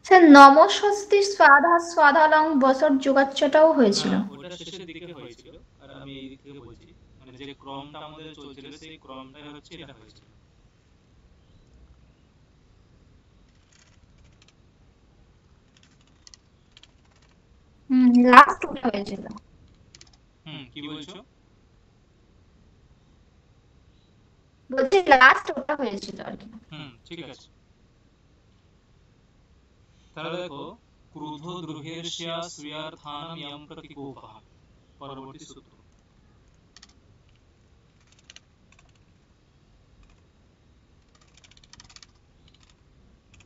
Sir নমস্বস্তি স্বাধা স্বাধালং বসর যুগাচ্ছটাও না, হয়েছিল। ওটা শেষের দিকে হয়েছিল। আর আমি এই দিক থেকে বলছি, মানে যে ক্রমটা আমাদের চলছিল সেই ক্রমটাই হচ্ছে এটা হয়েছিল। লাস্ট ওটা হয়েছিল। কি বলছো? বলছি লাস্ট ওটা হয়েছিল আর কি। ঠিক আছে। তাহলে দেখো, ক্রুধ দ্রুহের্ষ্যা শ্রিয়ার্থানাম ইয়ম প্রতিকূপঃ, পরবর্তী সূত্র।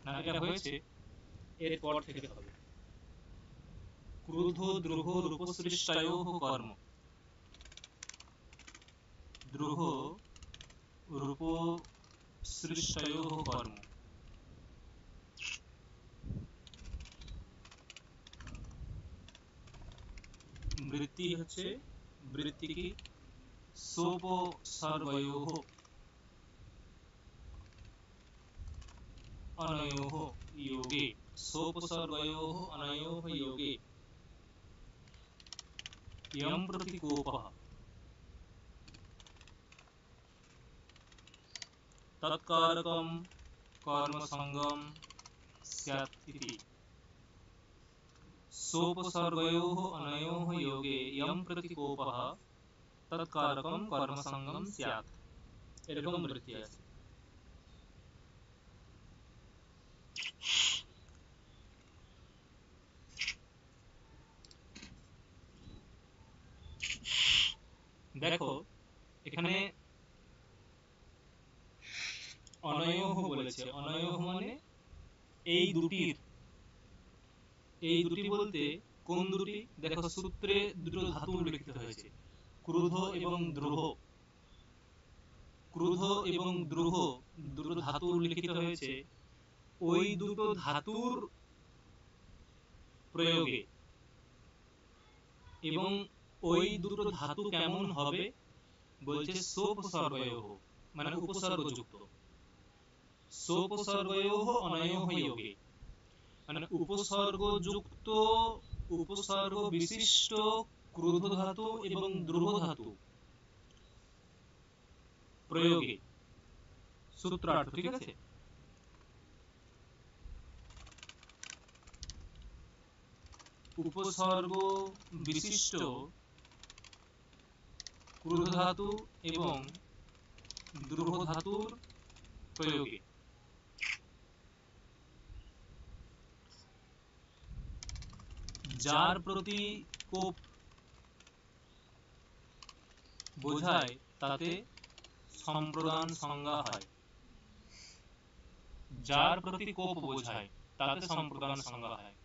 না, এটা হয়েছে এরপর থেকে হবে। ক্রুধ দ্রুহ রূপসৃষ্টায়োঃ কর্ম। দ্রুহ রূপসৃষ্টায়োঃ কর্ম। বৃত্তি হচ্ছে, বৃত্তি কি সোপসর্গয়োঃ অনয়োঃ যোগে। সোপসর্গয়োঃ অনয়োঃ যোগে यम प्रतिकोपः तत्कारकं कर्मसंगम स्यात् इति। सोपसर्गयोः अनयोः योगे यम प्रतिकोपः तत्कारकं कर्मसंगम स्यात्, এরকম বৃত্তি আছে। দেখো এখানে অনয়োঃ বলেছে, অনয়োঃ মানে এই দুটির, এই দুটি বলতে কোন দুটি? দেখো সূত্রে দুটো ধাতু উল্লেখিত হয়েছে, ক্রুধ এবং দ্রোহ। ক্রুধ এবং দ্রোহ দুটো ধাতু উল্লেখিত হয়েছে। ওই দুটো ধাতুর প্রয়োগে, এবং ওই দুটো ধাতু কেমন হবে বলছে সোপসর্গয়োঃ, মানে উপসর্গযুক্ত। সোপসর্গয়োঃ অনয়োঃ যোগে, মানে উপসর্গযুক্ত, উপসর্গ বিশিষ্ট ক্রুধ ধাতু এবং দ্রুহ ধাতু প্রয়োগে। সূত্রার্থ ঠিক আছে। উপসর্গ বিশিষ্ট ক্রুধ ধাতু এবং দ্রুহ ধাতুর প্রয়োগে যার প্রতি কোপ বোঝায় তাতে সম্প্রদান সংজ্ঞা হয়। যার প্রতি কোপ বোঝায় তাতে সম্প্রদান সংজ্ঞা হয়।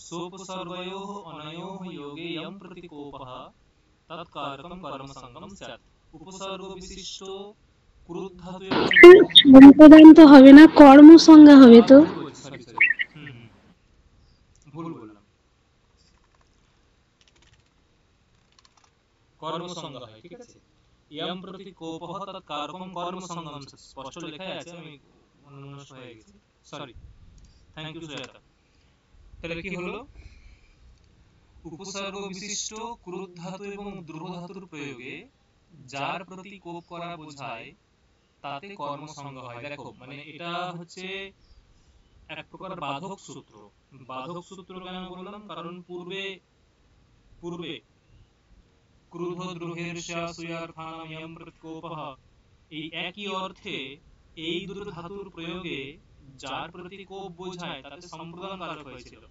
सोपसर्गयोः अनयोः योगे यम प्रतिकोपः तत्कारकं कर्मसंगम स्यात्। উপসর্গ বিশিষ্ট ক্রুদ্ধ ধাতু এবং সম্প্রদান তো হবে না, কর্মসংজ্ঞা হবে তো। ভুল বলছি, সরি সরি, ভুল বললাম। কর্মসংজ্ঞা হয়, ঠিক আছে। ইয়ম প্রতিকোপঃ তৎকারকম কর্মসংগম, স্পষ্ট লেখাই আছে, আমি অন্যমনস্ক হয়ে গেছি, সরি। Thank you Sujata. তাহলে কি হলো? উপসর্গ বিশিষ্ট ক্রুদ্ধ ধাতু এবং দ্রুহ ধাতুর প্রয়োগে যার প্রতি কোপ করা বোঝায় তাতে কর্মসংজ্ঞা হয়। দেখো মানে এটা হচ্ছে এক প্রকার বাধক সূত্র। বাধক সূত্র কেন বললাম? কারণ পূর্বে পূর্বে ক্রুধ দ্রুহের্ষ্যা সুয়ার্থানাম ইয়ম প্রতিকোপঃ, এই একই অর্থে এই দুটো ধাতুর প্রয়োগে যার প্রতি কোপ বোঝায় তাতে সম্প্রদান কারক হয়েছিল।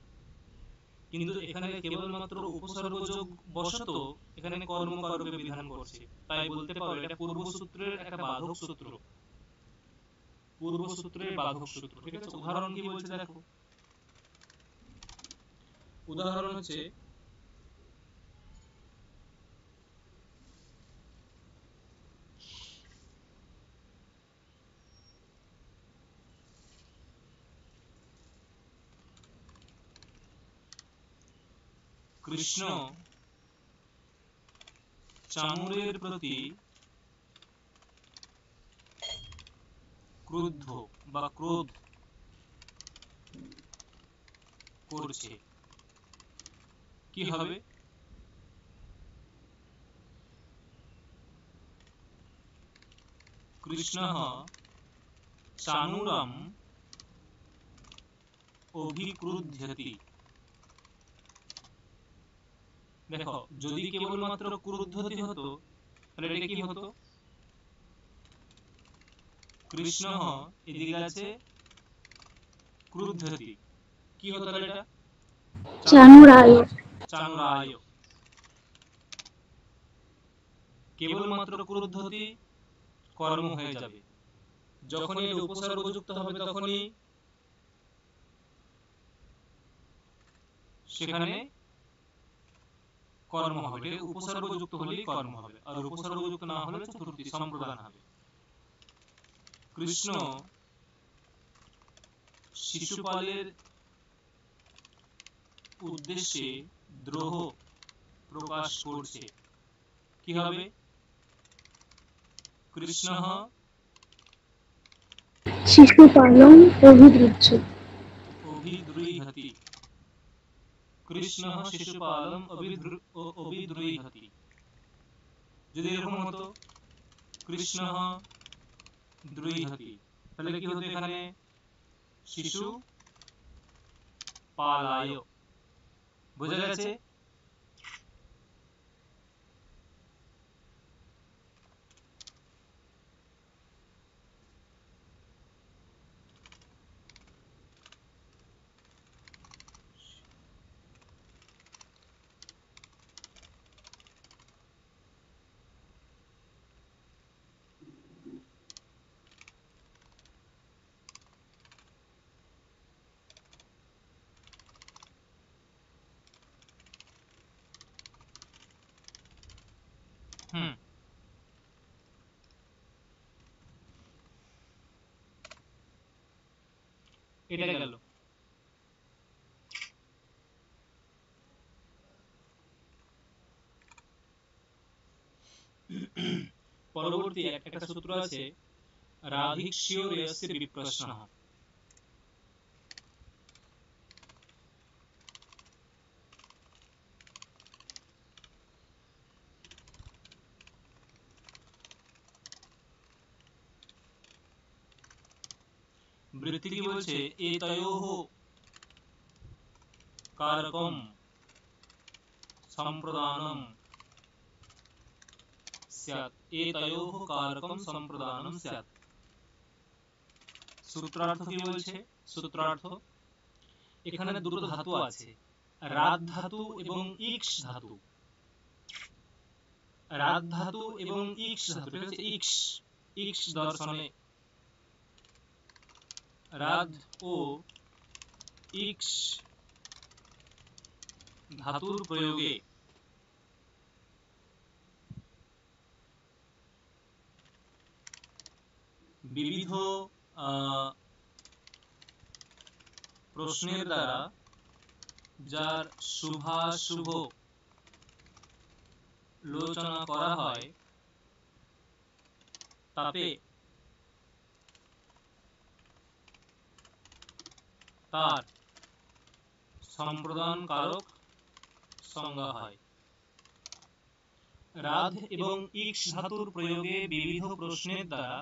কিন্তু এখানে কেবলমাত্র উপসর্গ যোগ বশত এখানে কর্মকারকে বিধান করছে। তাই বলতে পারো এটা পূর্বসূত্রের একটা বাধক সূত্র, পূর্বসূত্রের বাধক সূত্র, ঠিক আছে। উদাহরণ কি বলছে দেখো, উদাহরণ হচ্ছে কৃষ্ণ চামুরের প্রতি ক্রুদ্ধ বা ক্রোধ করছে কি হবে? কৃষ্ণঃ চানুরম অভিক্রুধ্যতি। দেখো, যদি কেবলমাত্র ক্রুদ্ধতি হতো তাহলে এটা কি হতো? কৃষ্ণঃ এদিকে আছে ক্রুদ্ধতি, কি হতো তাহলে এটা? চানুরায়। চানুরায়। কেবলমাত্র ক্রুদ্ধতি কর্ম হয়ে যাবে, যখনই এর উপসর্গযুক্ত হবে তখনই সেখানে কর্ম হবে। এটা উপসর্গযুক্ত হলেই কর্ম হবে, আর উপসর্গযুক্ত না হলে চতুর্থী সম্প্রদান হবে। কৃষ্ণ শিশুপালের উদ্দেশ্যে দ্রোহ প্রকাশ করছে, কি হবে? কৃষ্ণঃ শিশুপালং অভিদ্রুহতি। কৃষ্ণঃ শিশুপালম অভিদ্রুহতি। যদি এরকম হতো কৃষ্ণঃ দ্রুহতি, তাহলে কি হতো? এখানে শিশু পালায়। বোঝা গেছে? হুম, এটা গেল। পরবর্তী একটা সূত্র আছে, রাধিক্ষ্যো রেয়স্য বিপ্রশ্নঃ। বৃত্তি কি বলছে? এতয়োঃ কারকম সম্প্রদানম স্যাৎ। এতয়োঃ কারকম সম্প্রদানম স্যাৎ। সূত্রার্থ কি বলছে? সূত্রার্থ, এখানে দুটো ধাতু আছে, রাধ ধাতু এবং ইক্স ধাতু। রাধ ধাতু এবং ইক্স ধাতু, ঠিক আছে? ইক্স ইক্স দর্শনে রাধ ও ইক্স ধাতুর প্রয়োগে বিবিধ প্রশ্নের দ্বারা যার শুভাশুভ লোচনা করা হয় তাতে তার সম্প্রদান কারক সংজ্ঞা হয়। রাধ এবং ইক্স ধাতুর প্রয়োগে বিবিধ প্রশ্নের দ্বারা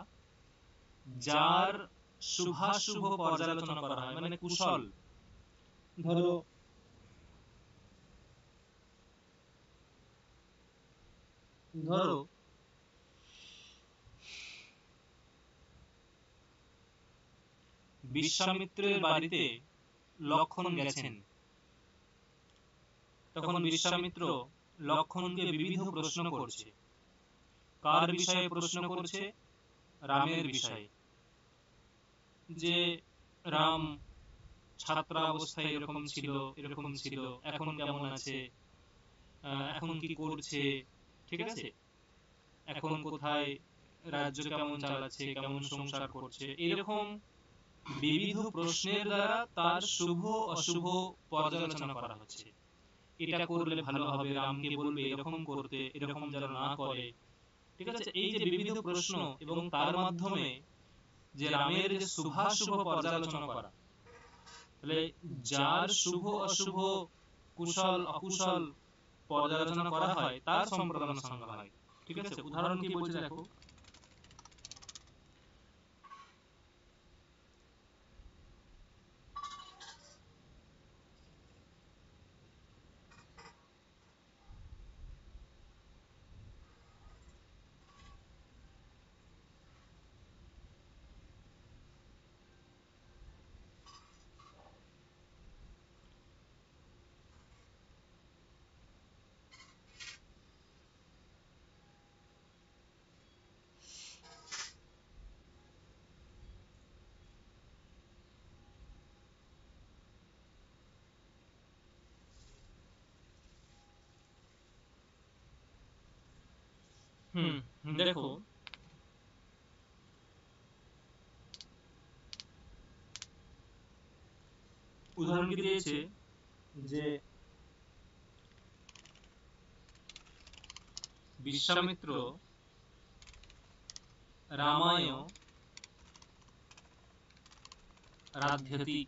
যার শুভাশুভ পর্যালোচনা করা হয়, মানে কুশল। ধরো ধরো বিশ্বামিত্রের বাড়িতে লক্ষণ গেছেন, তখন বিশ্বামিত্র লক্ষণকে বিবিধ প্রশ্ন করছে। কার বিষয়ে প্রশ্ন করছে? রামের বিষয়ে। যে রাম ছাত্রাবস্থায় এরকম ছিল, এরকম ছিল, এখন কেমন আছে, এখন কি করছে, ঠিক আছে, এখন কোথায়, রাজ্য কেমন চালাচ্ছে, কেমন সংসার করছে, এরকম বিবিধ প্রশ্নের দ্বারা তার শুভ অশুভ পর্যালোচনা করা হচ্ছে। এটা করলে ভালো হবে, রামকে বলবে এরকম করতে, এরকম যেন না করে, ঠিক আছে? এই যে বিবিধ প্রশ্ন এবং তার মাধ্যমে যে রামের যে শুভাশুভ পর্যালোচনা করা, তাহলে যার শুভ অশুভ কুশল অকুশল পর্যালোচনা করা হয় তার সম্প্রদান সংজ্ঞা হয়। ঠিক আছে, উদাহরণ কি বলছে দেখো। দেখো উদাহরণ কি দিয়েছে যে বিশ্বামিত্র রামায় রাধ্যতি,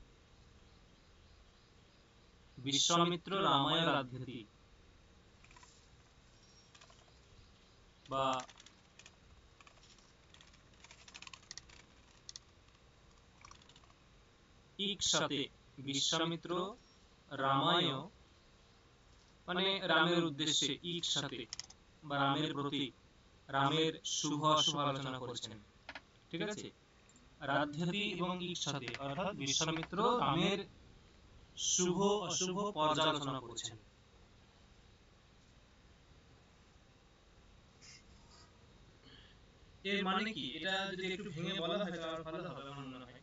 বিশ্বামিত্র রামায় রাধ্যতি, বা ইক্ষাতে, বিশ্বামিত্র রামায় মানে রামের উদ্দেশ্যে, ইক্ষাতে বা রামের প্রতি, রামের শুভ অশুভ আলোচনা করছেন। ঠিক আছে, রাধ্যতি এবং ইক্ষাতে অর্থাৎ বিশ্বামিত্র রামের শুভ অশুভ পর্যালোচনা করছেন। এর মানে কি, এটা যদি একটু ভেঙে বলা হয় তাহলে আরো ভালো হবে আমার মনে হয়,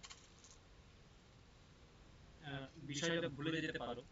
বিষয়টা ভুলে যেতে পারো।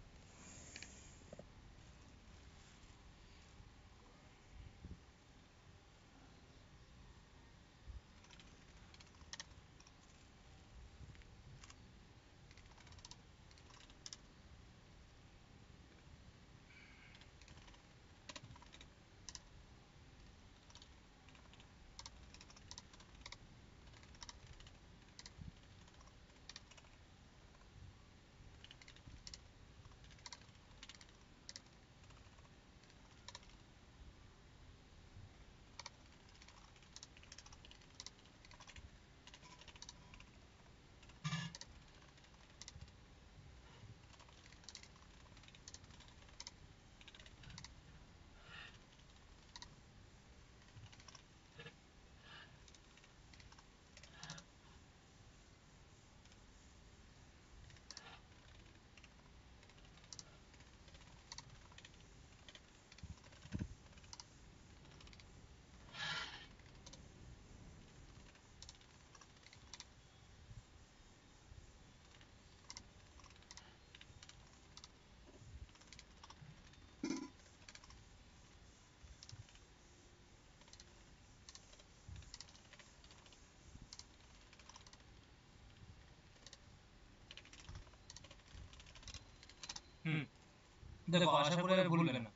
দেখো আশা করি আর ভুলবে না।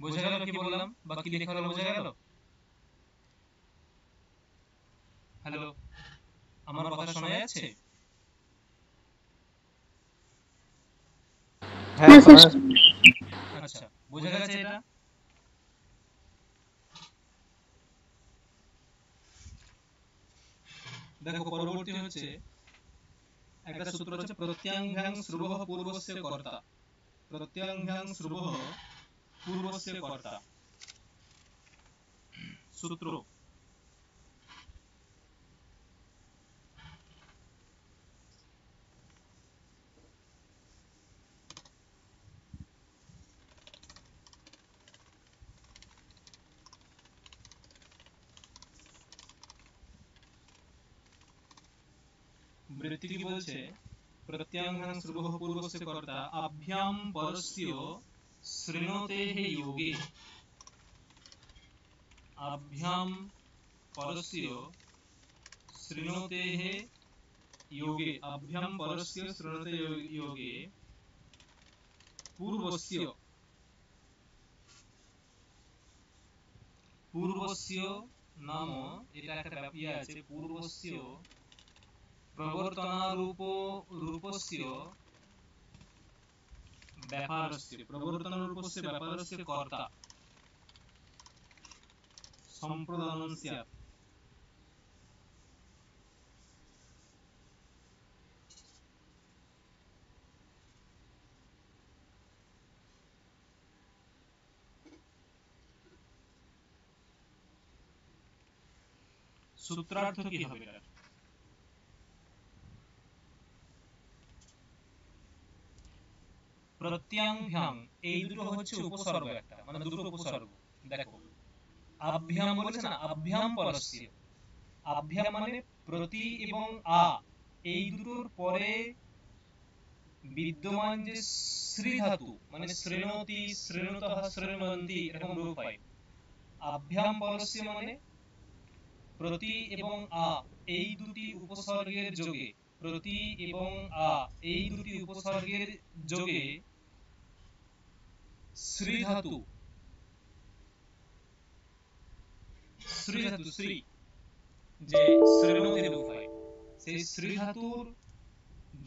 বোঝা গেল কি বললাম বা কি লেখা হলো, বোঝা গেল? হ্যালো, আমার কথা শোনা যাচ্ছে? হ্যাঁ স্যার। আচ্ছা, বোঝা গেছে এটা? দেখো পরবর্তী হচ্ছে একটা সূত্র হচ্ছে প্রত্যঙ্গাং শ্রুবঃ পূর্বস্য কর্তা। প্রত্যঙ্গাং শ্রুবঃ পূর্বস্য কর্তা সূত্র। বৃত্তি কি বলছে, প্রত্যঙ্গাং শ্রুবঃ পূর্বস্য কর্তা আভ্যাম পরস্য শৃণোতেঃ যোগে। আভ্যাম পরস্য শৃণোতেঃ যোগে, আভ্যাম পরস্য শৃণোতে যোগে পূর্বস্য, পূর্বস্য নাম, এটা একটা ইয়ে আছে, পূর্বস্য প্রবর্তনারূপ রূপস্য ব্যাপারস্য, প্রবর্তন রূপস্য ব্যাপারস্য কর্তা, সম্প্রদানং স্যাৎ। সূত্রার্থ কি হবে এটা? প্রত্যয়াং এই দুটো হচ্ছে উপসর্গ, একটা মানে দুটো উপসর্গ। দেখো আভ্যাম বলেছে না, আভ্যাম পরস্য, আভ্যাম মানে প্রতি এবং আ এই দুটোর পরে বিদ্যমান যে শ্রী ধাতু, মানে শ্রেণোতি, শ্রেণুতঃ, শ্রেণবন্তি এরকম রূপ হয়। আভ্যাম পরস্য মানে প্রতি এবং আ এই দুটি উপসর্গের যোগে, প্রতি এবং আ এই দুটি উপসর্গের যোগে শ্রী ধাতু, শ্রী ধাতু শ্রী যে শ্রেণোতি রূপ হয়, সেই শ্রী ধাতুর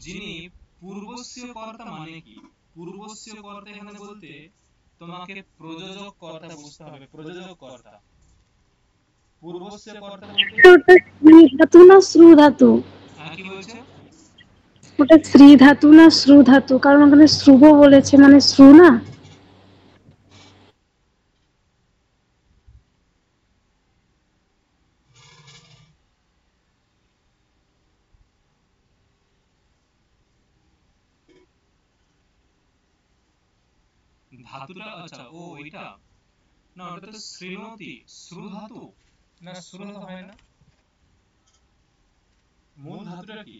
যিনি পূর্বস্য কর্তা, মানে কি পূর্বস্য কর্তা এখানে বলতে তোমাকে প্রযোজক কর্তা বুঝতে হবে। প্রযোজক কর্তা, পূর্বস্য কর্তা বলতে ওটা শ্রী ধাতু না শ্রু ধাতু? কি বলছে? ওটা শ্রী ধাতু না শ্রু ধাতু? কারণ ওখানে শ্রুব বলেছে, মানে শ্রু না? ধাতুটা আচ্ছা, ও এটা না, ওটা তো শ্রেণোতি, শ্রু ধাতু না, শ্রু ধাতু হয় না। মূল ধাতুটা কি?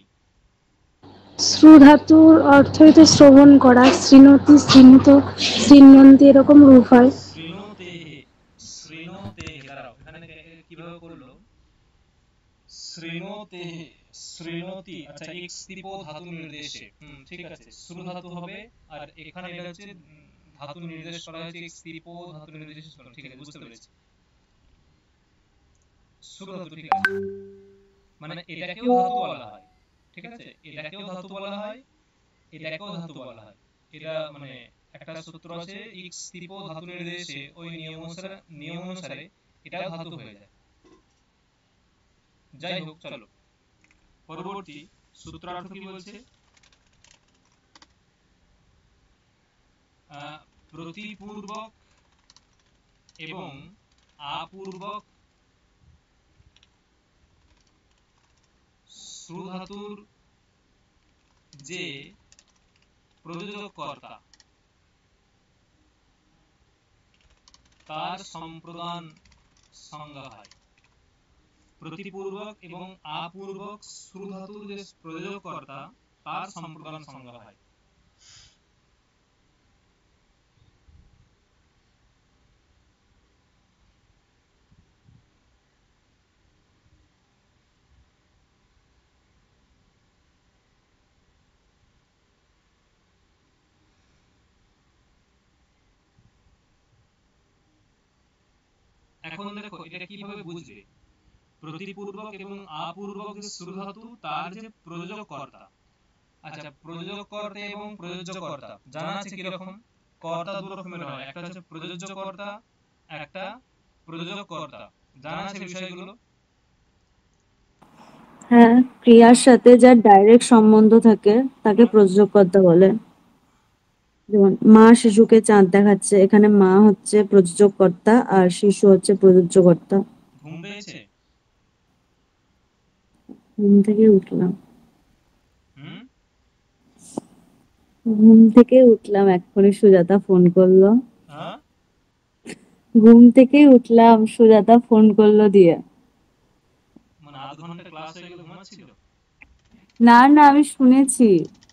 শ্রু ধাতুর অর্থই তো শ্রবণ করা। শৃণোতি, শৃণুত, শৃণ্বন্তি এরকম রূপ হয়। শ্রেণোতেহে, শ্রেণোতেহে, দাঁড়াও এখানে কিভাবে করলো, শ্রেণোতেহে, শ্রেণোতি, আচ্ছা এক স্তিপো ধাতু নির্দেশে, ঠিক আছে, শ্রু ধাতু হবে। আর এখানে এটা হচ্ছে ধাতু নির্দেশ করা হয়েছে এক স্তিপো ধাতু নির্দেশে, ঠিক আছে, বুঝতে পেরেছি। শ্রু ধাতু, ঠিক আছে, মানে এটাকেও ধাতু বলা হয়, ঠিক আছে, এটাকেও ধাতু বলা হয়, এটাকেও ধাতু বলা হয়। এটা মানে একটা সূত্র আছে এক স্তিপো ধাতু নির্দেশে, ওই নিয়ম অনুসারে এটাও ধাতু হয়ে যায়। যাই হোক, চলো পরবর্তী সূত্রার্থ কি বলছে। প্রতিপূর্বক এবং আপূর্বক শ্রু ধাতুর যে প্রযোজক কর্তা, তার সম্প্রদান সংজ্ঞা হয়। প্রতিপূর্বক এবং আপূর্বক শ্রু ধাতুর যে প্রযোজক কর্তা, তার সম্প্রদান সংজ্ঞা হয়। এখন দেখো এটা কিভাবে বুঝবে। প্রতিপূর্বক এবং আপূর্বক যে শ্রু ধাতু, তার যে প্রযোজক কর্তা, আচ্ছা প্রযোজক কর্তা এবং প্রযোজ্য কর্তা জানা আছে কিরকম। কর্তা দু রকমের হয়, একটা হচ্ছে প্রযোজ্য কর্তা, একটা প্রযোজক কর্তা, জানা আছে বিষয়গুলো। হ্যাঁ, ক্রিয়ার সাথে যার ডাইরেক্ট সম্বন্ধ থাকে তাকে প্রযোজককর্তা বলে। যেমন মা শিশুকে চাঁদ দেখাচ্ছে, এখানে মা হচ্ছে প্রযোজককর্তা আর শিশু হচ্ছে প্রযোজ্যকর্তা। ঘুম পেয়েছে? ঘুম থেকে উঠলাম, হুম, ঘুম থেকে উঠলাম, এক্ষুনি সুজাতা ফোন করলো। হ্যাঁ, ঘুম থেকেই উঠলাম, সুজাতা ফোন করলো দিয়ে। মানে আধ ঘন্টা ক্লাস হয়ে গেল, ঘুমাচ্ছিল? না না, আমি শুনেছি,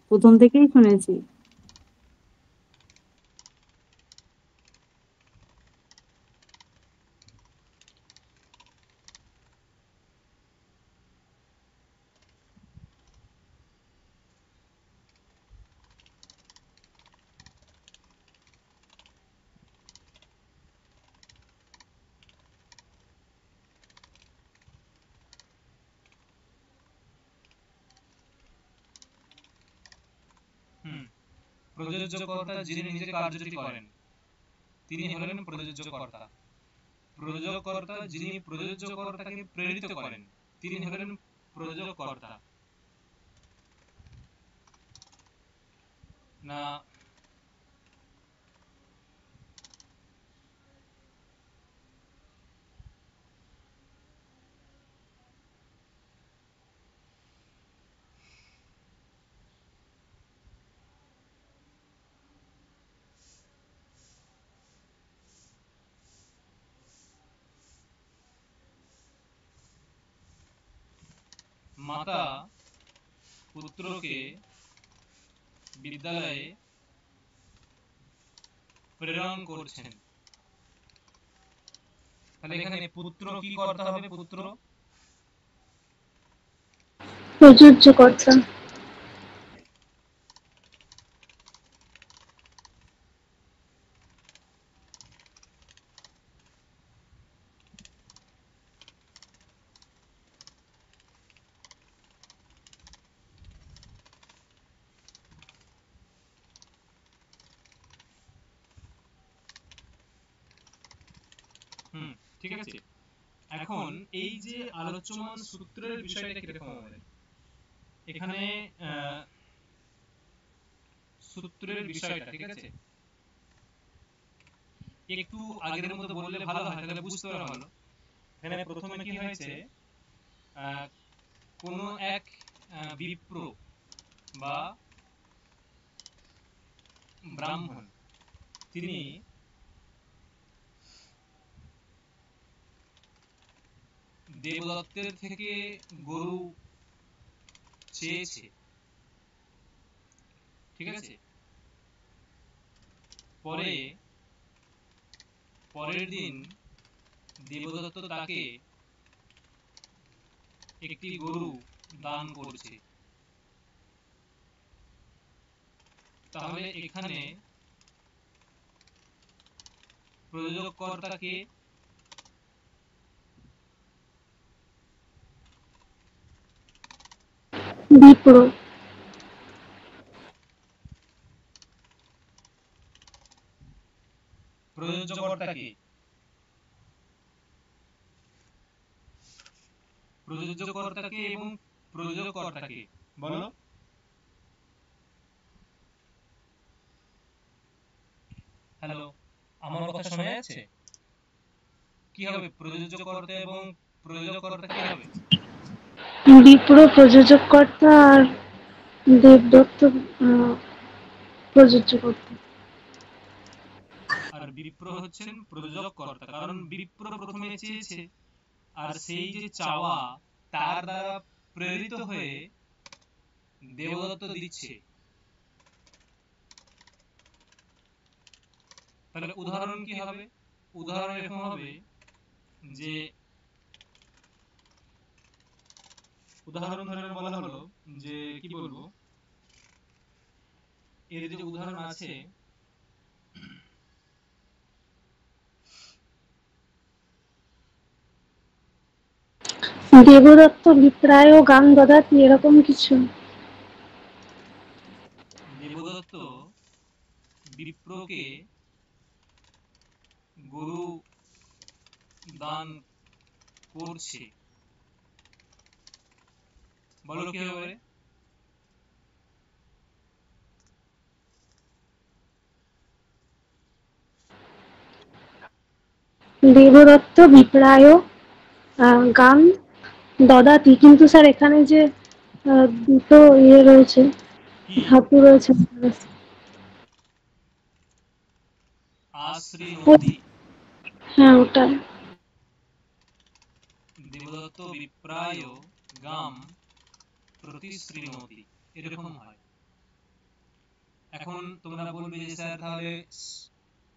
প্রথম থেকেই শুনেছি। হুম, প্রযোজ্যকর্তা যিনি নিজে কার্যটি করেন তিনি হলেন প্রযোজ্যকর্তা। প্রযোজককর্তা যিনি প্রযোজ্যকর্তাকে প্রেরিত করেন তিনি হলেন প্রযোজককর্তা। না মাতা পুত্রকে বিদ্যালয়ে প্রেরণ করছেন, তাহলে এখানে পুত্র কি করতে হবে? পুত্র প্রযোজ্যকর্তা। ঠিক আছে। এখন এই যে আলোচ্যমান সূত্রের বিষয়টা কিরকম আমাদের এখানে সূত্রের বিষয়টা, ঠিক আছে, একটু আগের মতো বললে ভালো হয়, তাহলে বুঝতে পারা ভালো। এখানে প্রথমে কি হয়েছে, কোন এক বিপ্র বা ব্রাহ্মণ তিনি দেবদত্তের থেকে গরু চেয়েছে, ঠিক আছে। পরের দিন দেবদত্ত তাকে একটি গরু দান করছে। তাহলে এখানে প্রযোজককর্তাকে বিপ্র। প্রযোজককর্তাকে প্রযোজককর্তাকে এবং প্রযোজককর্তাকে বলো। হ্যালো, আমার কথা শোনা যাচ্ছে? কি হবে প্রযোজককর্তা এবং প্রযোজককর্তা কি হবে? বিপ্র প্রযোজককর্তা আর দেবদত্ত প্রযোজ্যকর্তা। আর বিপ্র হচ্ছেন প্রযোজককর্তা, কারণ বিপ্র প্রথমে চেয়েছে আর সেই যে চাওয়া তার দ্বারা প্রেরিত হয়ে দেবদত্ত দিচ্ছে। তাহলে উদাহরণ কি হবে? উদাহরণ এরকম হবে যে উদাহরণ ধরে বলা হলো যে কি বলবো, এর যে উদাহরণ আছে দেবদত্ত বিপ্রায় গান দদাতি, এরকম কিছু। দেবদত্ত বিপ্রকে গরু দান করছে, বলো কি হবে? দেবদত্ত বিপ্রায় গান দদাতি, কিন্তু স্যার এখানে যে দুটো ইয়ে রয়েছে, ধাতু রয়েছে, আশ্রীনতি। হ্যাঁ ওটাই। দেবদত্ত বিপ্রায় গাম প্রতিশ্রীনতি, এরকম হয়। এখন তোমরা বলবে যে স্যার তাহলে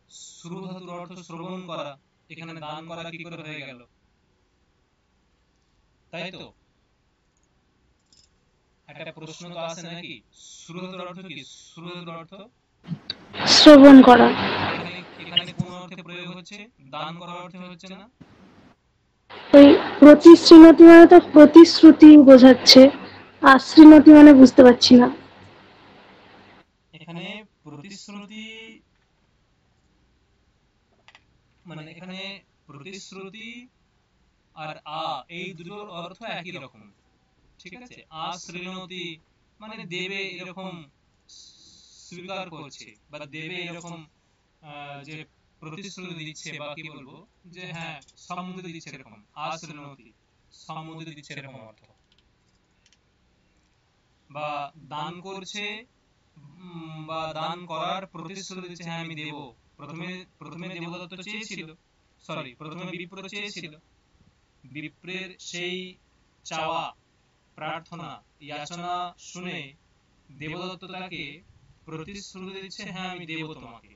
শ্রু ধাতুর অর্থ শ্রবণ করা, এখানে দান করা কি করে হয়ে গেল? তাই তো একটা প্রশ্ন তো আসে নাকি, শ্রু ধাতুর অর্থ কি? শ্রু ধাতুর অর্থ শ্রবণ করা। এখানে কোন অর্থে প্রয়োগ হচ্ছে? দান করার অর্থে হচ্ছে না? ওই প্রতিশ্রীনতি মানে তো প্রতিশ্রুতি বোঝাচ্ছে, আশ্রীনতি মানে বুঝতে পারছি না। এখানে প্রতিশ্রুতি মানে এখানে প্রতিশ্রুতি আর এই দুটোর অর্থ একই রকম, ঠিক আছে। শ্রীণতি মানে দেবে এরকম স্বীকার করছে বা দেবে এরকম যে প্রতিশ্রুতি দিচ্ছে বা কি বলবো যে হ্যাঁ সম্মতি দিচ্ছে এরকম, শ্রীণতি সম্মতি দিচ্ছে এরকম অর্থ। বা দান করছে বা দান করার প্রতিশ্রুতি দিচ্ছে, হ্যাঁ আমি দেব। প্রথমে প্রথমে দেবদত্ত চেয়েছিল, প্রথমে বিপ্র চেয়েছিল, বিপ্রের সেই চাওয়া প্রার্থনা যাচনা শুনে দেবদত্ত তাকে প্রতিশ্রুতি দিচ্ছে, হ্যাঁ আমি দেব তোমাকে।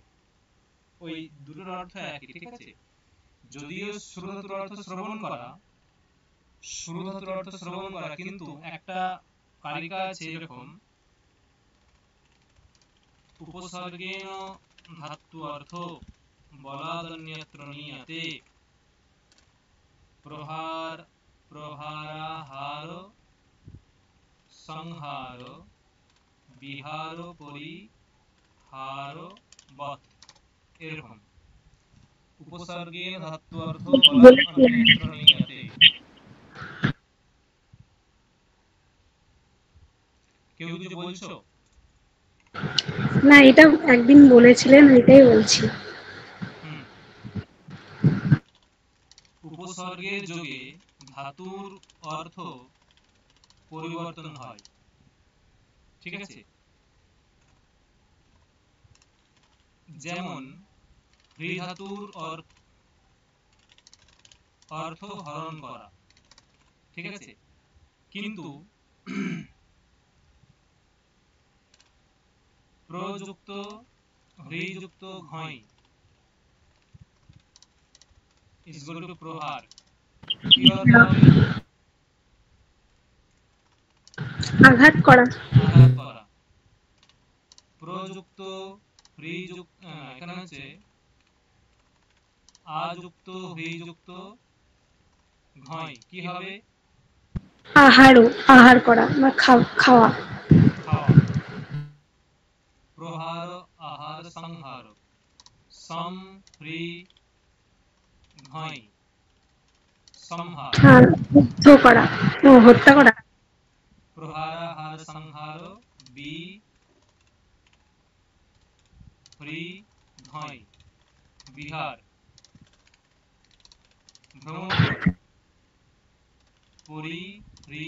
ওই দুটোর অর্থ একই, ঠিক আছে। যদিও শ্রুধাতুর অর্থ শ্রবণ করা, কিন্তু একটা কারিকা আছে এরকম, উপসর্গেণ ধাতু অর্থ বলাদন্যত্র নিয়তে প্রহারাহার সংহার বিহার পরিহার বৎ, এরকম উপসর্গেণ ধাতু অর্থ বলাদন্যত্র নিয়তে। কেউ কিছু বলছো? না, এটা একদিন বলেছিলেন, এটাই বলছি। উপসর্গের যোগে ধাতুর অর্থ পরিবর্তন হয়, ঠিক আছে। যেমন হ্রি ধাতুর অর্থ হরণ করা, ঠিক আছে। কিন্তু প্রযুক্ত হ্রিযুক্ত ঘই is equal to প্রহার, কি অর্থ হবে? আঘাত করা। আঘাত করা। প্রযুক্ত হ্রিযুক্ত এখানে হচ্ছে আযুক্ত হ্রিযুক্ত ঘই, কি হবে? আহার করা বা খাওয়া। খাওয়া। প্রহার আহার সংহার, সম হ্রি ঘই সংহার। হত্যা করা। প্রহারাহার সংহার বি হ্রি ঘই বিহার, ভ্রমণ করা। পরি হ্রি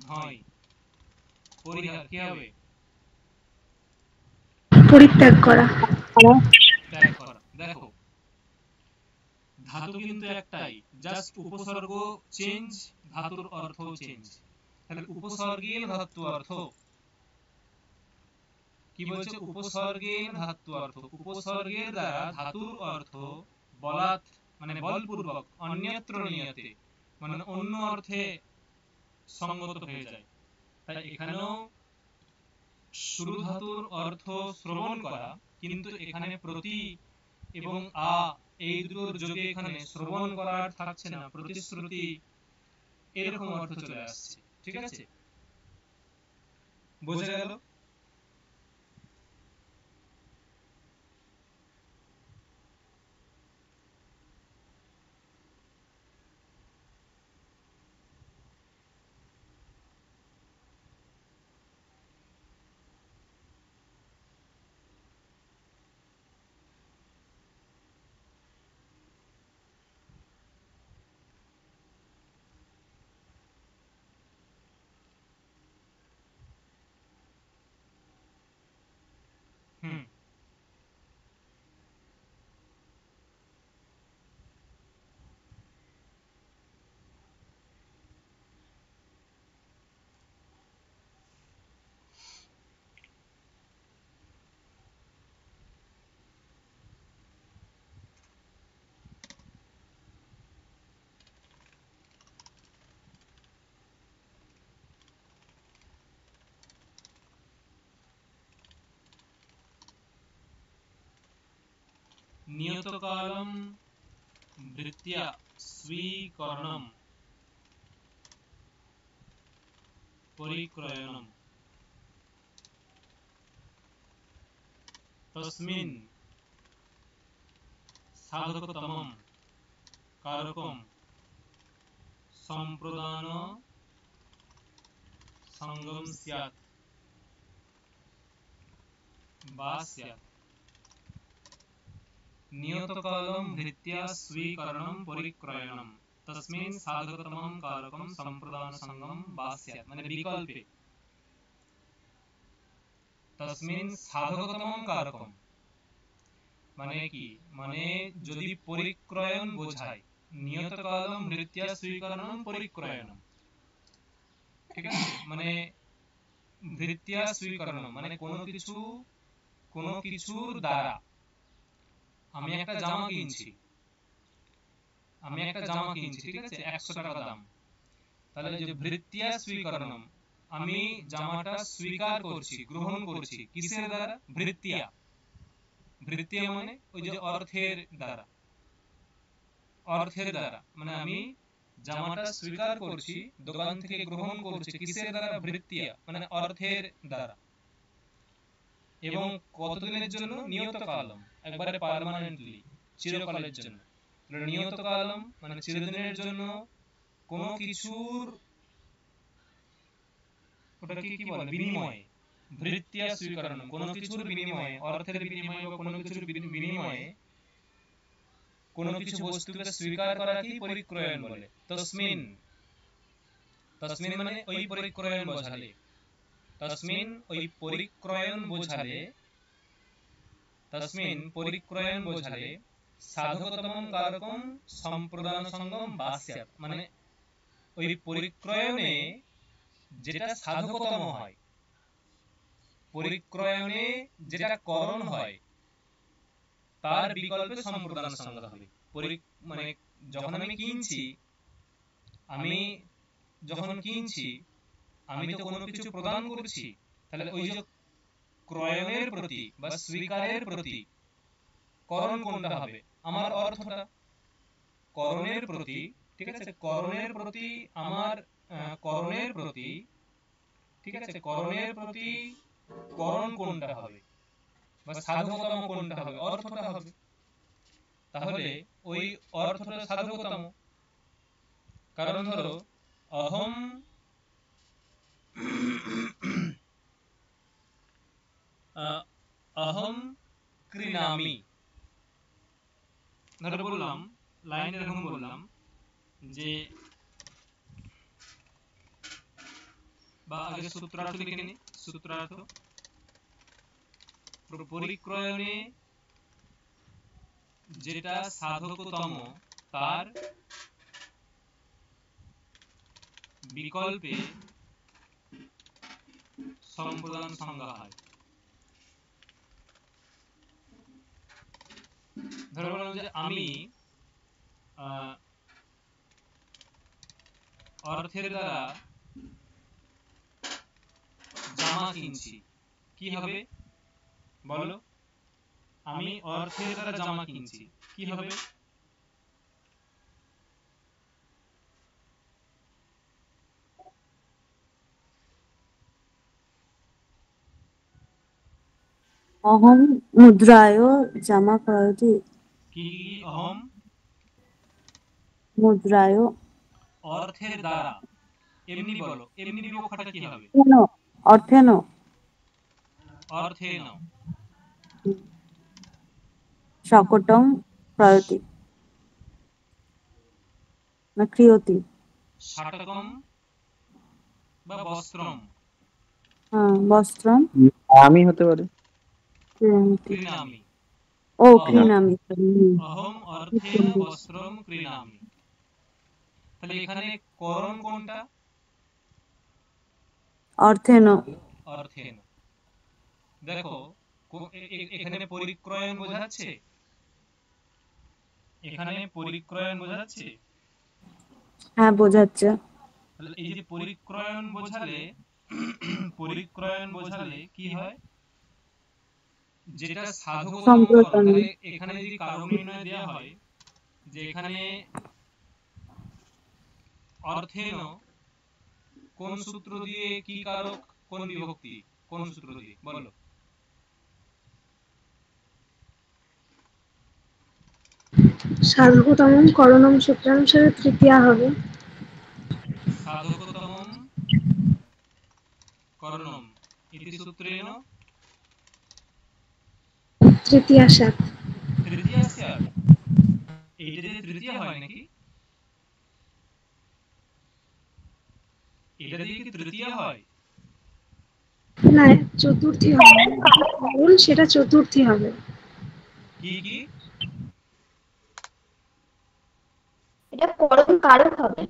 ঘই পরিহার, কি হবে? পরিত্যাগ করা। ত্যাগ করা। দেখো ধাতু কিন্তু একটাই, জাস্ট উপসর্গ চেঞ্জ, ধাতুর অর্থ চেঞ্জ। তাহলে উপসর্গের ধাতু অর্থ কি বলছে? উপসর্গের ধাতু অর্থ, উপসর্গের দ্বারা ধাতুর অর্থ বলাৎ মানে বলপূর্বক, অন্যত্র নিয়তে মানে অন্য অর্থে সঙ্গত হয়ে যায়। তাই এখানেও শ্রু ধাতুর অর্থ শ্রবণ করা, কিন্তু এখানে প্রতি এবং এই দুটোর যোগে এখানে শ্রবণ করার থাকছে না, প্রতিশ্রুতি এরকম অর্থ চলে আসছে, ঠিক আছে। বোঝা গেল? হুম নিয়তকালম ভৃত্যা স্বীকরণম পরিক্রয়ণম। तस्मिन् साधकतमं कारकं संप्रदान संगम स्यात् वा स्यात् नियतकालं भृत्या स्वीकरणं परिक्रयणं तस्मिन् साधकतमं कारकं संप्रदान संगम वा स्यात् মানে বিকল্পে तस्मिन् साधकतमं कारकम মানে কি মানে যদি পরিক্রয়ণ বোঝায় নিয়তকালম ভৃত্য়া স্বীকরণম পরিক্রয়ণম ঠিক আছে মানে ভৃত্য়া স্বীকরণম মানে কোনো কিছুর দ্বারা আমি একটা জামা কিনছি ঠিক আছে 100 টাকা দাম তাহলে যে ভৃত্য়া স্বীকরণম আমি জামাটা স্বীকার করছি গ্রহণ করছি কিসের দ্বারা ভৃত্য়া মানে ওই যে অর্থের দ্বারা মানে আমি জামাটা স্বীকার করছি দোকান থেকে গ্রহণ করছি কিসের দ্বারা ভৃত্য়া মানে অর্থের দ্বারা এবং কতদিনের জন্য নিয়তকালম একবারে পার্মানেন্টলি চিরকালের জন্য তাহলে নিয়তকালম মানে চিরদিনের জন্য কোনো কিছুর ওটাকে কি বলে বিনিময়ে ভৃত্য়া স্বীকরণ কোনো কিছুর বিনিময়ে অর্থের বিনিময়ে বা কোনো কিছুর বিনিময়ে কোনো কিছু বস্তুকে স্বীকার করা কি পরিক্রয়ণ বলে তসমিন মানে ওই পরিক্রয়ণ বোঝালে তসমিন পরিক্রয়ণ বোঝালে সাধকতমম কারকম সম্প্রদান সঙ্গম বাস্যাৎ মানে ওই পরিক্রয়ণে যেটা সাধকতম হয় পরিক্রয়ণে যেটা করণ হয় তার বিকল্পে সম্প্রদান সঙ্গ হবে মানে যখন আমি কিনছি আমি তো কোনো কিছু প্রদান করছি তাহলে ওই যে ক্রয়ণের প্রতি বা স্বীকারের প্রতি করণ কোনটা হবে আমার অর্থটা করণের প্রতি ঠিক আছে করণের প্রতি করণ কোনটা হবে বা সাধকতম কোনটা হবে অর্থটা হবে তাহলে ওই অর্থটা সাধকতম কারণ ধরো অহম অহম ক্রীণামি ধরো বললাম লাইন এরকম বললাম যে বা আগে সূত্রার্থ লিখে নি সূত্রার্থ পরিক্রয়ণে যেটা সাধকতম তার বিকল্পে সম্প্রদান সংজ্ঞা হয় ধরে বললাম যে আমি অর্থের দ্বারা জামা কিনছি কি হবে বলো আমি অর্থের দ্বারা জামা কিনছি কি হবে অহম মুদ্রায় জামা ক্রয়তি কি অহম মুদ্রায় অর্থের দ্বারা এমনি বলো এমনি বিবক্ষাটা কি হবে অর্থেন অর্থেন शकटं ক্রয়তি না ক্রিয়তি শাটকম বা বস্ত্রম বস্ত্রম আমি হতে পারে ক্রীণামি ও ক্রীণামি অহম অর্থেন বস্ত্রম ক্রীণামি তাহলে এখানে করণ কোনটা অর্থেন দেখো এখানে পরিক্রয়ণ বোঝাচ্ছে হ্যাঁ বোঝাচ্ছে তাহলে এই যে পরিক্রয়ণ বোঝালে কি হয় যেটা সাধকতম করণ তাহলে এখানে যদি কারণ নির্ণয় দেওয়া হয় যে এখানে অর্থেন কোন সূত্র দিয়ে কি কারক কোন বিভক্তি কোন সূত্র দিয়ে বলো সাধকতমম করণম সূত্রানুসারে তৃতীয়া হবে। সাধকতমম করণম ইতি সূত্রেণ তৃতীয়া স্যাত। তৃতীয়া স্যাৎ। এইটা যদি তৃতীয়া হয় নাকি? এটা দিয়ে কি তৃতীয়া হয়? না, চতুর্থী হবে। করণ সেটা চতুর্থী হবে। কি কি? এটা করণ কারক হবে।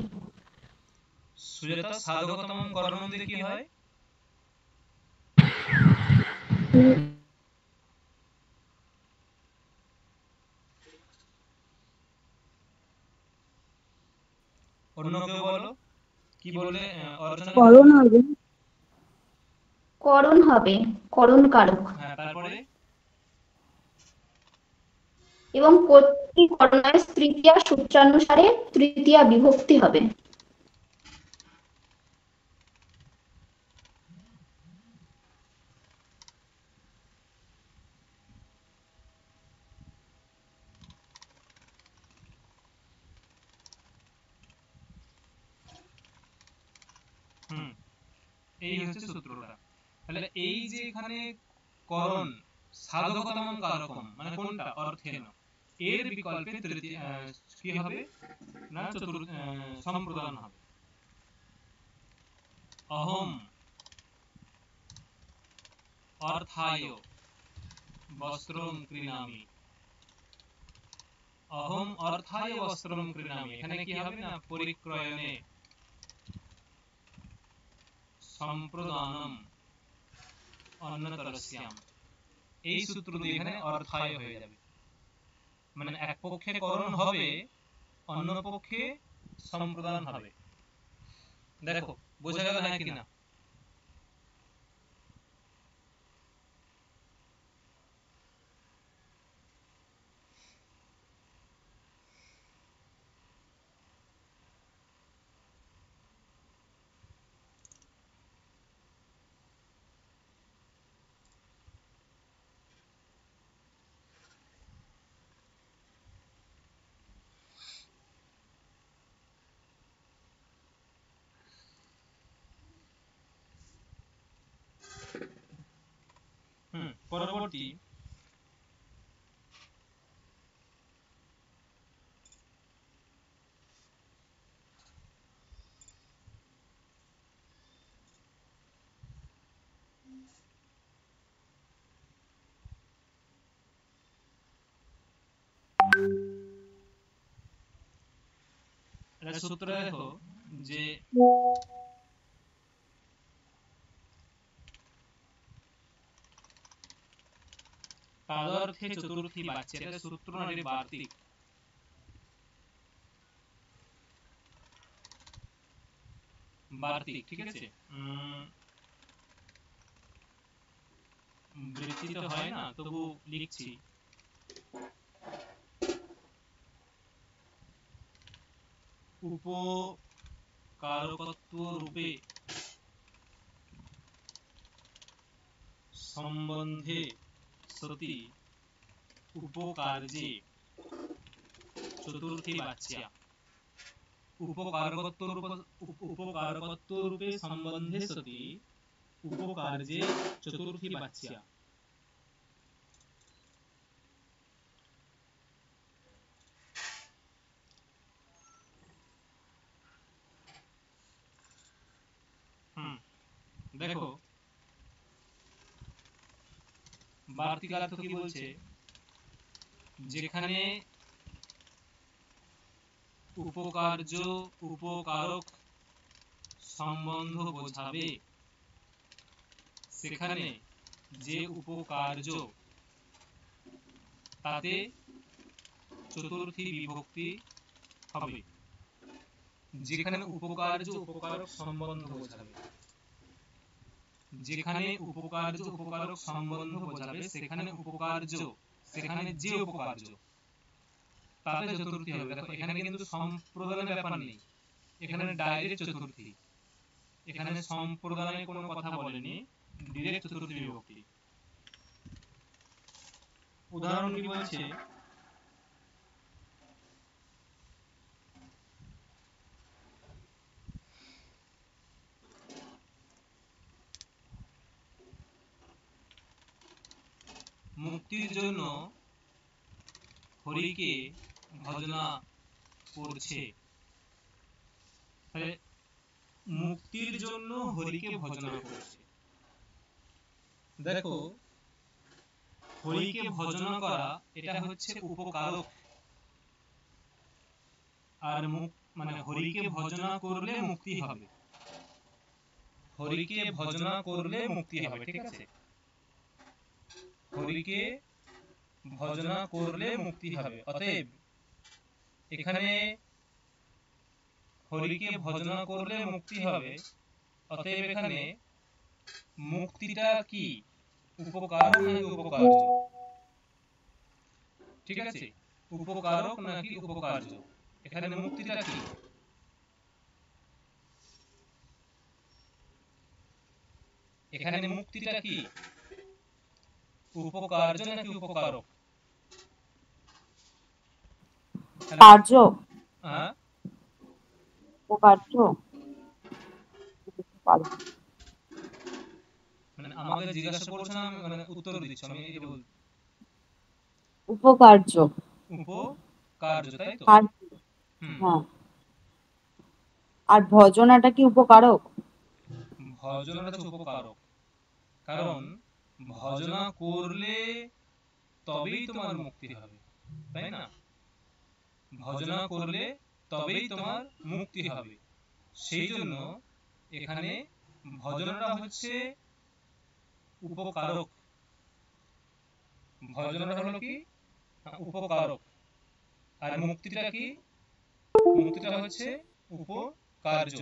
সুজাতা, সাধকতমম করণম দিয়ে কি হয়? উম, অন্য কেউ বলো, কি বললে? অর্চনা কি করণ বললে? হবে। করণ হবে, করণ কারক। হ্যাঁ, তারপরে? এবং প্রতি করণের তৃতীয়া সূত্রানুসারে তৃতীয়া বিভক্তি হবে। হুম, এই হচ্ছে সূত্রটা। তাহলে এই যে এখানে করণ সাধকতমম কারকম মানে কোনটা? অর্থেন। এর বিকল্পে তৃতীয় কি হবে না সম্প্রদান হবে। অহম অর্থায় বস্ত্রম ক্রীণামি। অহম অর্থায় বস্ত্রম ক্রীণামি, এখানে কি হবে না পরিক্রয়ণে সম্প্রদানম অন্যতরস্যাম। এই সূত্র দিয়ে এখানে অর্থায় হয়ে যাবে, মানে এক পক্ষে করণ হবে, অন্য পক্ষে সম্প্রদান হবে। দেখো বোঝা গেল হ্যাঁ কিনা? পরবর্তী একটা সূত্র দেখো যে তাদর্থে চতুর্থী বাচ্চা, এটা সূত্র না, এটা বার্তিক। বার্তিক, ঠিক আছে। বৃত্তিতে হয় না, তবু লিখছি। উপকারকত্ব রূপে সম্বন্ধে সতি উপকার্যে চতুর্থী বাচ্চা। উপকারকত্ব রূপে সম্বন্ধে সতি উপকার্যে চতুর্থী বাচ্চা। দেখো বার্তিকার্থ কি বলছে, যেখানে উপকার্য উপকারক সম্বন্ধ বোঝাবে সেখানে যে উপকার্য তাতে চতুর্থী বিভক্তি হবে। যেখানে উপকার্য উপকারক সম্বন্ধ বোঝাবে, যেখানে উপকার্য উপকারক সম্বন্ধ বোঝাবে সেখানে উপকার্য, সেখানে যে উপকার্য তাতে চতুর্থী হবে। দেখো এখানে কিন্তু সম্প্রদানের ব্যাপার নেই, এখানে ডাইরেক্ট চতুর্থী। এখানে সম্প্রদানের কোনো কথা বলেনি, ডাইরেক্ট চতুর্থী বিভক্তি। উদাহরণ কি বলছে, মুক্তির জন্য হরিকে ভজনা করছে। তাহলে মুক্তির জন্য হরিকে ভজনা করছে। দেখো, হরিকে ভজনা করা এটা হচ্ছে উপকারক। আর মানে হরিকে ভজনা করলে মুক্তি হবে, হরিকে ভজনা করলে মুক্তি হবে, ঠিক আছে? হরিকে ভজনা করলে মুক্তি হবে। অতএব এখানে হরিকে ভজনা করলে মুক্তি হবে, অতএব এখানে মুক্তিটা কি, উপকারক নাকি উপকার্য? ঠিক আছে, উপকারক নাকি উপকার্য? এখানে মুক্তিটা কি? এখানে মুক্তিটা কি, উপকার্য নাকি উপকারক? কার্য, হ্যাঁ, উপকার্য। মানে আমাকে জিজ্ঞাসা করছো না, আমি মানে উত্তর দিচ্ছি, আমি এটা বল। উপকার্য, উপকার্য, তাই তো? কার্য, হ্যাঁ। আর ভজনাটা কি উপকারক? ভজনাটা হচ্ছে উপকারক, কারণ ভজনা করলে তবেই তোমার মুক্তি হবে, তাই না? ভজনা করলে তবেই তোমার মুক্তি হবে। সেই জন্য এখানে ভজনাটা হচ্ছে উপকারক। ভজনাটা হলো কি, উপকারক। আর মুক্তিটা কি, মুক্তিটা হচ্ছে উপকার্য।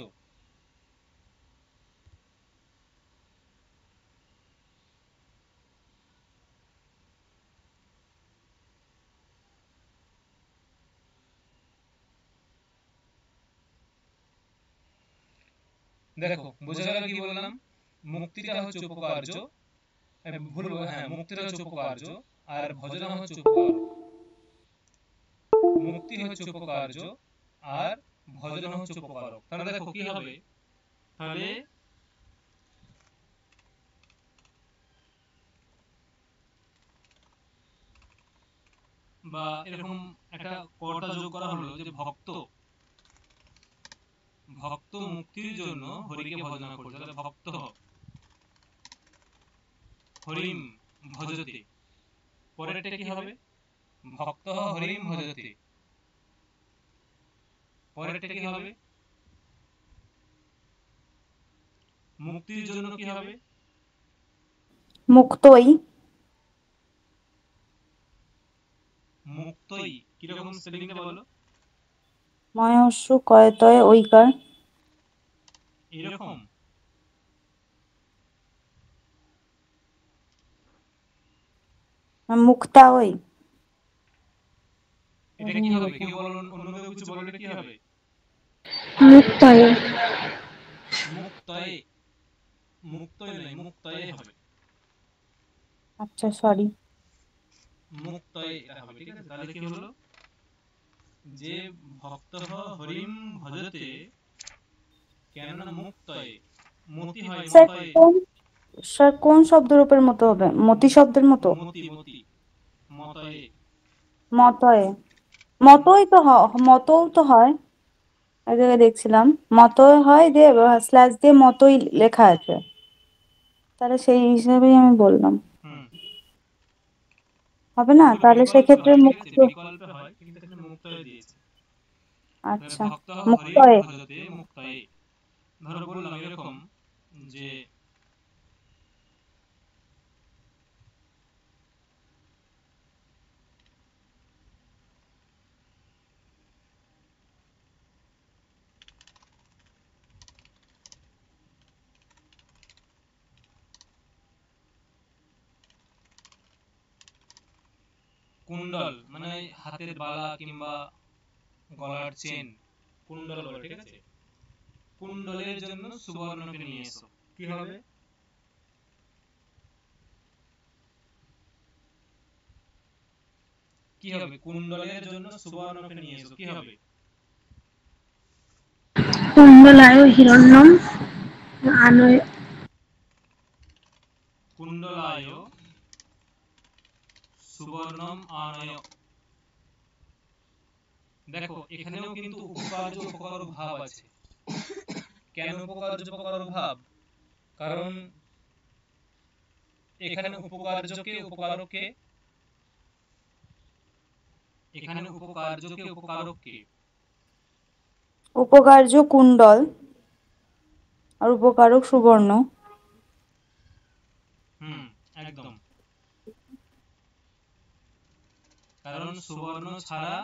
দেখো, বোঝা গেল কি বললাম? মুক্তিটা হচ্ছে উপকার্য, ভুল, হ্যাঁ, মুক্তিটা হচ্ছে উপকার্য আর ভজনা হচ্ছে উপকারক। মুক্তি হচ্ছে উপকার্য আর ভজন হচ্ছে উপকারক। তাহলে দেখো কি হবে, তাহলে বা এরকম একটা কর্তা যোগ করা হলো যে ভক্ত, ভক্ত মুক্তির জন্য হরিকে ভজনা করছে। তাহলে ভক্ত হরিম ভজতে, পরেরটা কি হবে? ভক্ত হরিম ভজতে, পরেরটা কি হবে? মুক্তির জন্য কি হবে? মুক্তই। মুক্তই কিরকম স্পেলিংটা বলো? ময়স্য কয়তয় ঐকার। এরকম মুক্তা ওই। এটা কি হবে? কেউ বলো, অন্য কেউ কিছু বলো, এটা কি হবে? মুক্তয়ে। মুক্তয়ে, মুক্তই নয়, মুক্তয়ে হবে। আচ্ছা, সরি। মুক্তয়ে এটা হবে, ঠিক আছে? তাহলে কি হলো, যে ভক্ত হরিম ভজতে, কেননা মুক্তয়ে, মতি হয়, স্যার মতয়ে। কোন, স্যার কোন শব্দের উপর মতো হবে? মতি শব্দের মতো? মতি, মতি, মতয়ে। মতয়ে। মতই তো মতও তো হয়, এক জায়গায় দেখছিলাম মতই হয়, দিয়ে স্ল্যাশ দিয়ে মতই লেখা আছে, তাহলে সেই হিসাবেই আমি বললাম। হুম, হবে না? এগুলো তাহলে বিকল্পে সেক্ষেত্রে হয়, ঠিক আছে? মুক্ত। বিকল্পে হয়, কিন্তু এখানে মুক্তয়ে দিয়েছে। আচ্ছা, ভক্ত হরিম মুক্তয়ে। ভজতে মুক্তয়ে। ধরো বললাম এরকম যে কুণ্ডল মানে হাতের বালা কিংবা গলার চেন, কুণ্ডল বলে, ঠিক আছে? কুণ্ডলের জন্য সুবর্ণকে নিয়ে এসো, কি হবে? কি হবে? কুণ্ডলের জন্য সুবর্ণকে নিয়ে এসো, কি হবে? কুণ্ডলায় হিরণ্যম আনয়। কুণ্ডলায় সুবর্ণম আনয়। দেখো এখানেও কিন্তু উপকার্য উপকারক ভাব আছে। কেন উপকার্য উপকারক ভাব? কারণ এখানে উপকার্যকে উপকারককে, এখানে উপকার্যকে উপকারককে উপকার্য কুণ্ডল আর উপকারক সুবর্ণ। একদম। কারণ সুবর্ণ ছাড়া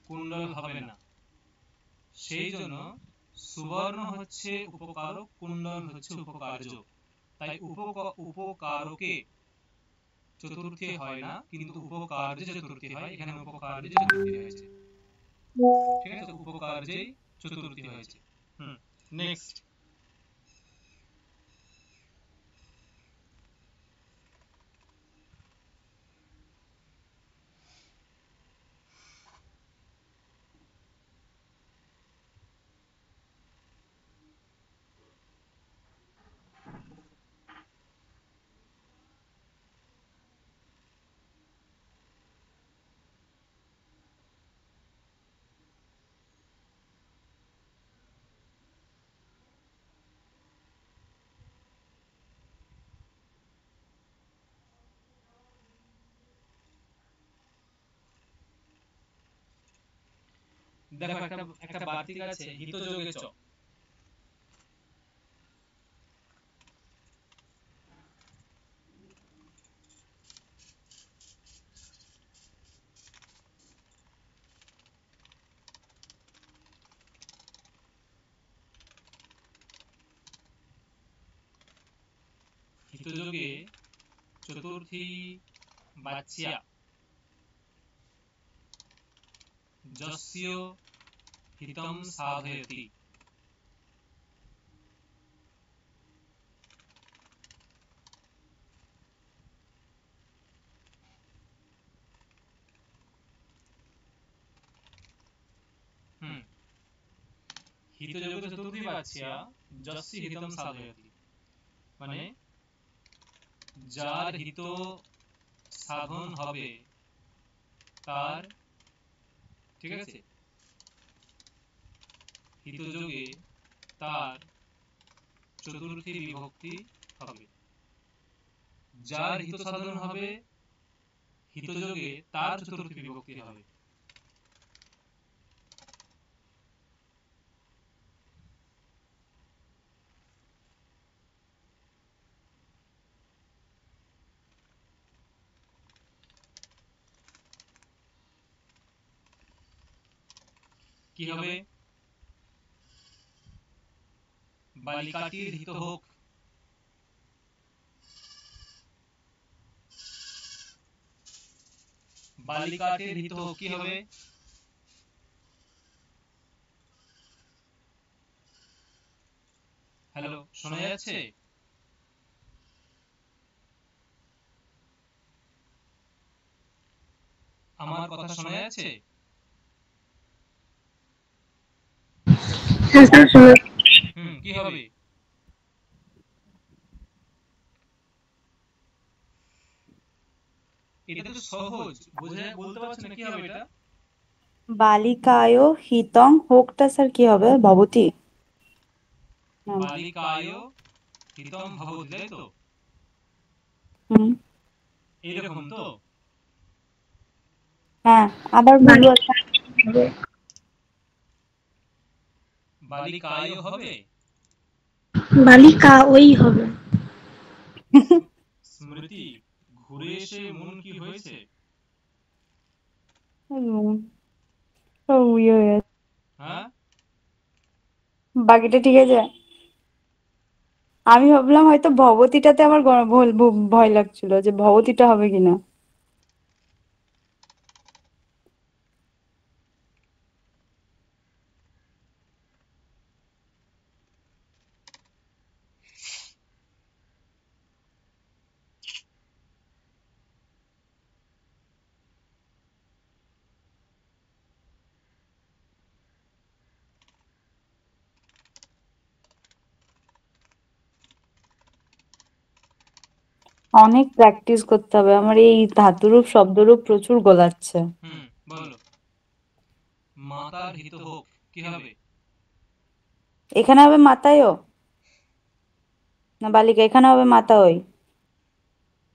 কুণ্ডল হবে না, সেই জন্য সুবর্ণ হচ্ছে উপকারক, কুণ্ডল হচ্ছে উপকার্য। তাই উপকারকে চতুর্থী হয় না, কিন্তু উপকার্যে চতুর্থী হয়। এখানে উপকার্যে চতুর্থী হয়েছে, ঠিক আছে, উপকার্যেই চতুর্থী হয়েছে। নেক্সট। দেখো একটা একটা বার্তিক আছে, হিতযোগে চ। হিতযোগে চতুর্থী বাচ্যা যস্য হিতম সাধয়তি। হিতযোগে চতুর্থী বাচ্যা যস্য হিতম সাধয়তি, মানে যার হিত সাধন হবে তার, ঠিক আছে, হিতযোগে তার চতুর্থী বিভক্তি হবে। যার হিত সাধন হবে হিতযোগে তার চতুর্থী বিভক্তি হবে। কি হবে? বালিকাটির হিত হোক, বালিকাটির হিত হোক। কি হবে? হ্যালো, শোনা যাচ্ছে? আমার কথা শোনা যাচ্ছে? হ্যাঁ স্যার, শোনা কি হবে? এটা তো সহজ, বলতে পারছো না? কি হবে এটা? বালিকায় হিতং হোকটা স্যার কি হবে? ভবতি। বালিকায় হিতম ভবতি, তাই তো? হুম। এইরকম তো? হ্যাঁ, আবার বলবো স্যার। বালিকায় হবে, বালিকা ওই হবে। স্মৃতি ঘুরে এসে মন কি হয়েছে? হ্যাঁ, বাকিটা ঠিক আছে। আমি ভাবলাম হয়তো ভবতিটাতে আমার ভয় লাগছিল যে ভবতিটা হবে কিনা। অনেক প্র্যাকটিস করতে হবে, আমার এই ধাতুরূপ শব্দরূপ প্রচুর গোলাচ্ছে। বলো। মাতার হিত হোক, কি হবে? এখানে হবে মাতায়ও না বালিকা, এখানে হবে মাতাওই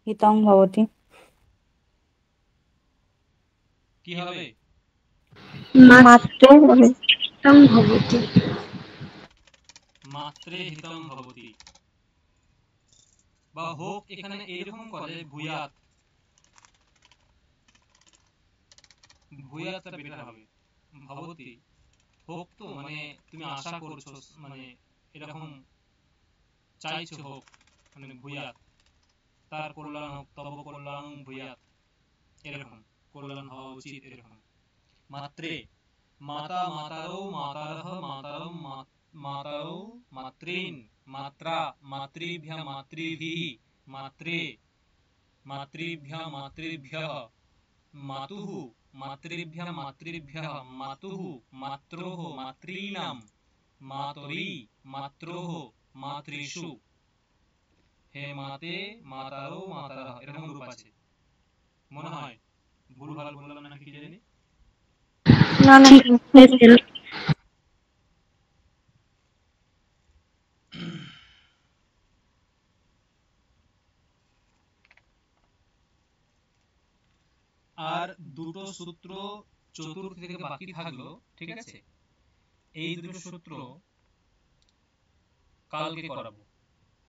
হিতং ভবতি। কি হবে? মাত্রে হিতং ভবতি। মাত্রে হিতং ভবতি বা হোক, এখানে এরকম করা যায় ভূয়াৎ, ভূয়াৎটা বেটার হবে। ভবতি হোক, তো মানে তুমি আশা করছো, মানে এরকম চাইছো হোক, মানে ভূয়াৎ, তার কল্যাণ হোক, তব কল্যাণ ভূয়াৎ, এরকম কল্যাণ হওয়া উচিত, এরকম। মাত্রে মাতা মাতারো মাতারহ মাতারম মাতারো মাতৃন মাত্রা মাতৃভ্যঃ মাতৃভিঃ মাত্রে মাতৃভ্যঃ মাতৃভ্যঃ মাতুঃ মাতৃভ্যঃ মাতৃভ্যঃ মাতুঃ মাত্রোঃ মাতॄণাং মাতরি মাত্রোঃ মাতৃষু। হে মাতে মাতারো মাতারহ, এরকম রূপ আছে মনে হয়। ভুলভাল বললাম না কি জানি। না না, ঠিক হয়েছে। আর দুটো সূত্র চতুর্থ থেকে বাকি থাকলো, ঠিক আছে? এই দুটো সূত্র কালকে করাবো।